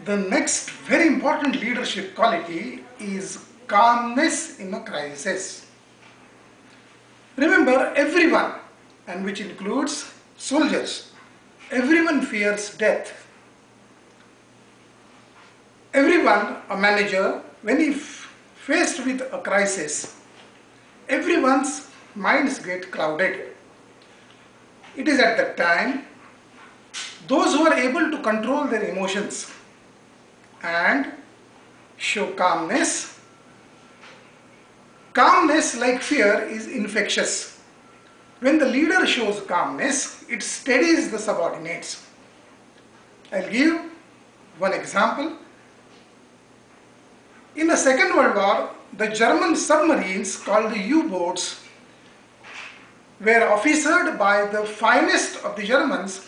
The next very important leadership quality is calmness in a crisis. Remember, everyone, and which includes soldiers, everyone fears death. Everyone, a manager, when he faced with a crisis, everyone's minds get clouded. It is at that time those who are able to control their emotions and show calmness. Calmness, like fear, is infectious. When the leader shows calmness, it steadies the subordinates. I'll give one example. In the Second World War, the German submarines, called the U-boats, were officered by the finest of the Germans.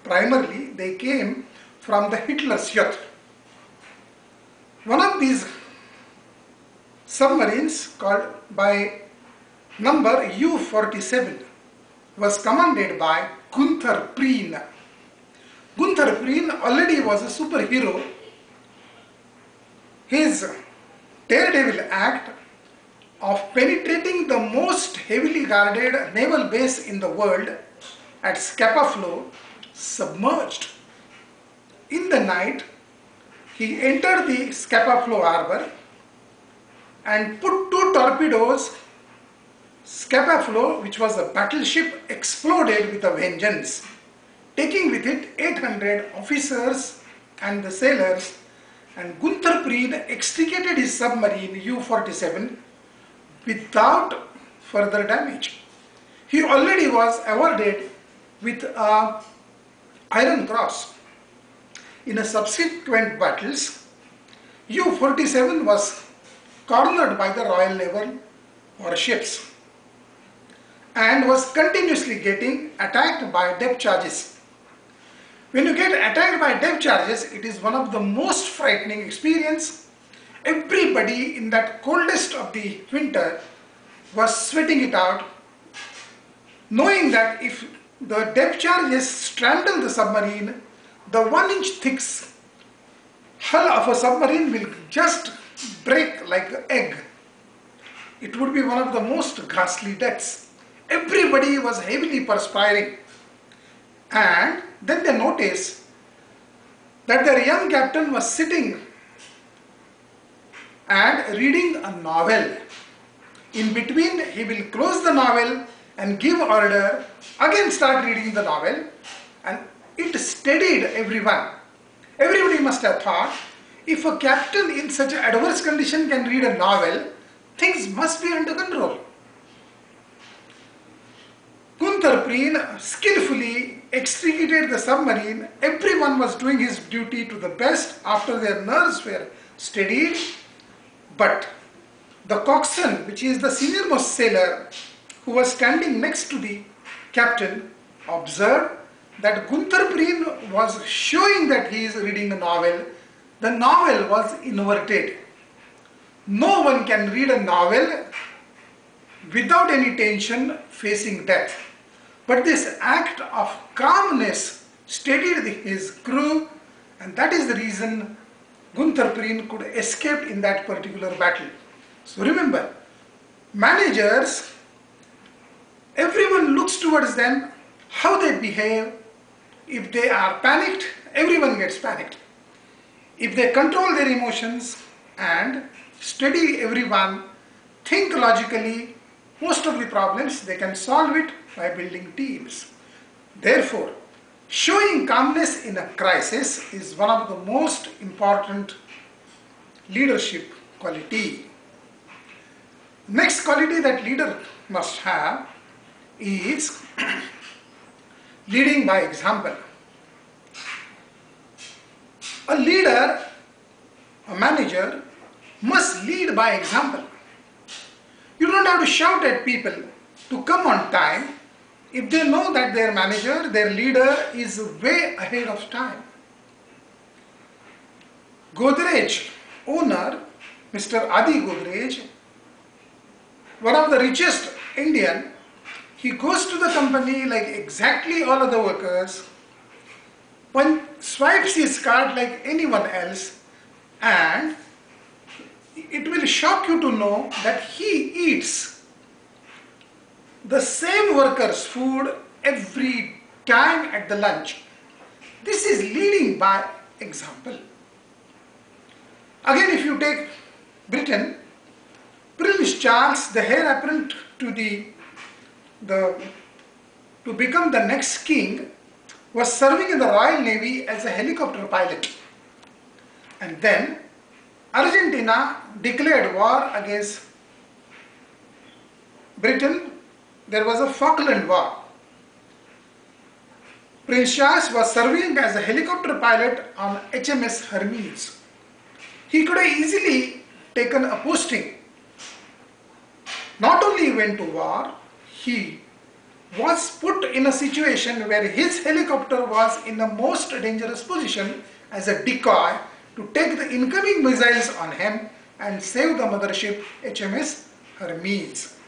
Primarily, they came from the Hitler's youth. One of these submarines, called by number U-47, was commanded by Gunther Prien. Gunther Prien already was a superhero. His daredevil act of penetrating the most heavily guarded naval base in the world at Scapa Flow submerged. In the night, he entered the Scapa Flow harbor and put 2 torpedoes. Scapa Flow, which was a battleship, exploded with a vengeance, taking with it 800 officers and the sailors, and Gunther Prien extricated his submarine U-47 without further damage. He already was awarded with an Iron Cross. In a subsequent battles, U-47 was cornered by the Royal Naval warships and was continuously getting attacked by depth charges. When you get attacked by depth charges, it is one of the most frightening experience. Everybody in that coldest of the winter was sweating it out, knowing that if the depth charges strangle the submarine, the 1-inch thick hull of a submarine will just break like an egg. It would be one of the most ghastly deaths. Everybody was heavily perspiring. And then they noticed that their young captain was sitting and reading a novel. In between, he will close the novel and give order, again start reading the novel, and it steadied everyone. Everybody must have thought, if a captain in such an adverse condition can read a novel, things must be under control. Gunther Prien skillfully extricated the submarine. Everyone was doing his duty to the best after their nerves were steadied. But the coxswain, which is the seniormost sailor, who was standing next to the captain, observed that Gunther Prien was showing that he is reading a novel. The novel was inverted. No one can read a novel without any tension facing death. But this act of calmness steadied his crew, and that is the reason Gunther Prien could escape in that particular battle. So remember, managers, everyone looks towards them, how they behave. If they are panicked, everyone gets panicked. If they control their emotions and steady everyone, think logically, most of the problems they can solve it by building teams. Therefore, showing calmness in a crisis is one of the most important leadership quality. Next quality that leader must have is leading by example. A leader, a manager, must lead by example. You don't have to shout at people to come on time if they know that their manager, their leader is way ahead of time. Godrej owner, Mr. Adi Godrej, one of the richest Indian, he goes to the company like exactly all other workers. swipes his card like anyone else, and it will shock you to know that he eats the same worker's food every time at the lunch. This is leading by example. Again, if you take Britain, Prince Charles, the heir apparent to to become the next king, was serving in the Royal Navy as a helicopter pilot. And then Argentina declared war against Britain. There was a Falkland War. Prince Charles was serving as a helicopter pilot on HMS Hermes. He could have easily taken a posting. Not only went to war, he was put in a situation where his helicopter was in the most dangerous position as a decoy to take the incoming missiles on him and save the mothership HMS Hermes.